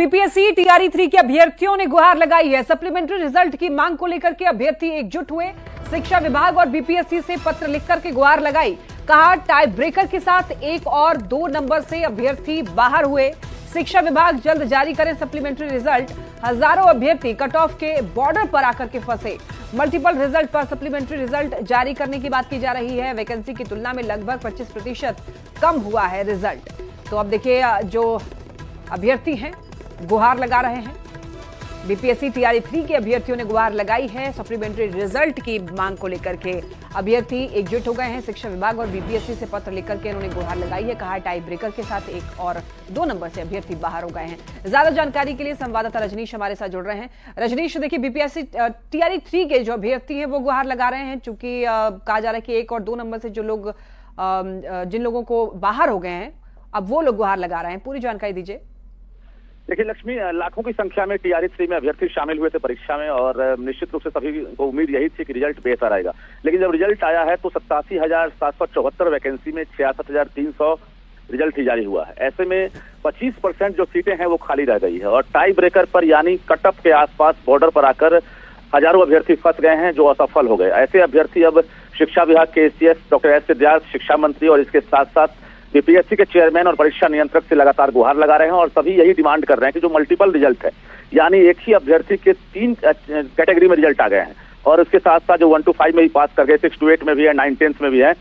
BPSC TRE 3 के अभ्यर्थियों ने गुहार लगाई है। सप्लीमेंट्री रिजल्ट की मांग को लेकर के अभ्यर्थी एकजुट हुए। शिक्षा विभाग और बीपीएससी से पत्र लिखकर के गुहार लगाई। कहा टाई ब्रेकर के साथ 1 और 2 नंबर से अभ्यर्थी बाहर हुए। शिक्षा विभाग जल्द जारी करे सप्लीमेंट्री रिजल्ट। हजारों अभ्यर्थी कट ऑफ के बॉर्डर पर आकर के फंसे। मल्टीपल रिजल्ट पर सप्लीमेंट्री रिजल्ट जारी करने की बात की जा रही है। वैकेंसी की तुलना में लगभग 25% कम हुआ है रिजल्ट। तो अब देखिए जो अभ्यर्थी हैं गुहार लगा रहे हैं। बीपीएससी टीआरई 3 के अभ्यर्थियों ने गुहार लगाई है। सप्लीमेंट्री रिजल्ट की मांग को लेकर के अभ्यर्थी एकजुट हो गए हैं। शिक्षा विभाग और बीपीएससी से पत्र लिखकर के उन्होंने गुहार लगाई है। कहा टाई ब्रेकर के साथ 1 और 2 नंबर से अभ्यर्थी बाहर हो गए हैं। ज्यादा जानकारी के लिए संवाददाता रजनीश हमारे साथ जुड़ रहे हैं। रजनीश, देखिए बीपीएससी टीआरई 3 के जो अभ्यर्थी हैं वो गुहार लगा रहे हैं, चूंकि कहा जा रहा है कि 1 और 2 नंबर से जो लोग जिन लोगों को बाहर हो गए हैं अब वो लोग गुहार लगा रहे हैं। पूरी जानकारी दीजिए। देखिए लक्ष्मी, लाखों की संख्या में टीआरई 3 में अभ्यर्थी शामिल हुए थे परीक्षा में और निश्चित रूप से सभी को उम्मीद यही थी कि रिजल्ट बेहतर आएगा। लेकिन जब रिजल्ट आया है तो 87,774 वैकेंसी में 66,300 रिजल्ट ही जारी हुआ है। ऐसे में 25% जो सीटें हैं वो खाली रह गई है और टाई ब्रेकर पर यानी कट ऑफ के आसपास बॉर्डर पर आकर हजारों अभ्यर्थी फंस गए हैं जो असफल हो गए। ऐसे अभ्यर्थी अब शिक्षा विभाग के एसीएस डॉक्टर एस सिद्धार्थ, शिक्षा मंत्री और इसके साथ साथ बीपीएससी के चेयरमैन और परीक्षा नियंत्रक से लगातार गुहार लगा रहे हैं और सभी यही डिमांड कर रहे हैं कि जो मल्टीपल रिजल्ट है यानी एक ही अभ्यर्थी के 3 कैटेगरी में रिजल्ट आ गए हैं और उसके साथ साथ जो 1 to 5 में ही पास कर गए, 6 to 8 में भी है, 9 10th में भी है,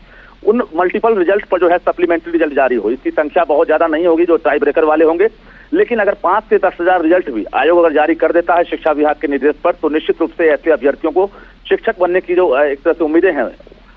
उन मल्टीपल रिजल्ट पर जो है सप्लीमेंट्री रिजल्ट जारी हो। इसकी संख्या बहुत ज्यादा नहीं होगी जो टाई ब्रेकर वाले होंगे, लेकिन अगर 5 से 10 हजार रिजल्ट भी आयोग अगर जारी कर देता है शिक्षा विभाग के निर्देश पर तो निश्चित रूप से ऐसे अभ्यर्थियों को शिक्षक बनने की जो एक तरह से उम्मीदें हैं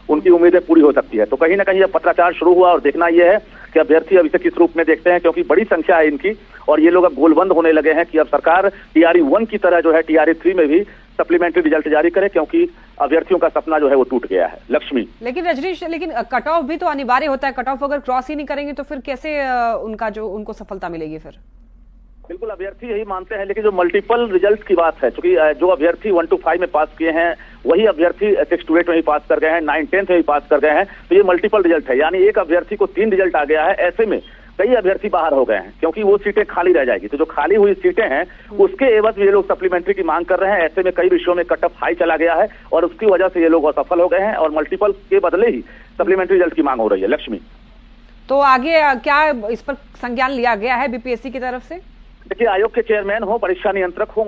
उनकी उम्मीदें पूरी हो सकती है। तो कहीं ना कहीं यह पत्राचार शुरू हुआ और देखना यह है कि अभ्यर्थी अब इसे किस रूप में देखते हैं, क्योंकि बड़ी संख्या है इनकी और ये लोग अब गोलबंद होने लगे हैं कि अब सरकार टीआरई 1 की तरह जो है टीआरई 3 में भी सप्लीमेंट्री रिजल्ट जारी करे, क्योंकि अभ्यर्थियों का सपना जो है वो टूट गया है। लक्ष्मी, लेकिन रजनीश, कट ऑफ भी तो अनिवार्य होता है। कट ऑफ अगर क्रॉस ही नहीं करेंगे तो फिर कैसे उनको सफलता मिलेगी? फिर बिल्कुल अभ्यर्थी यही मानते हैं, लेकिन जो मल्टीपल रिजल्ट की बात है, क्योंकि जो अभ्यर्थी 1 to 5 में पास किए हैं वही अभ्यर्थी 6 to 8 में ही पास कर गए हैं, 9 10th में ही पास कर गए हैं, तो ये मल्टीपल रिजल्ट है यानी एक अभ्यर्थी को 3 रिजल्ट आ गया है। ऐसे में कई अभ्यर्थी बाहर हो गए हैं क्योंकि वो सीटें खाली रह जाएगी। तो जो खाली हुई सीटें हैं उसके एवज में ये लोग सप्लीमेंट्री की मांग कर रहे हैं। ऐसे में कई विषयों में कट ऑफ हाई चला गया है और उसकी वजह से ये लोग असफल हो गए हैं और मल्टीपल के बदले ही सप्लीमेंट्री रिजल्ट की मांग हो रही है। लक्ष्मी, तो आगे क्या इस पर संज्ञान लिया गया है बीपीएससी की तरफ से? देखिए आयोग के चेयरमैन हो, परीक्षा नियंत्रक हो,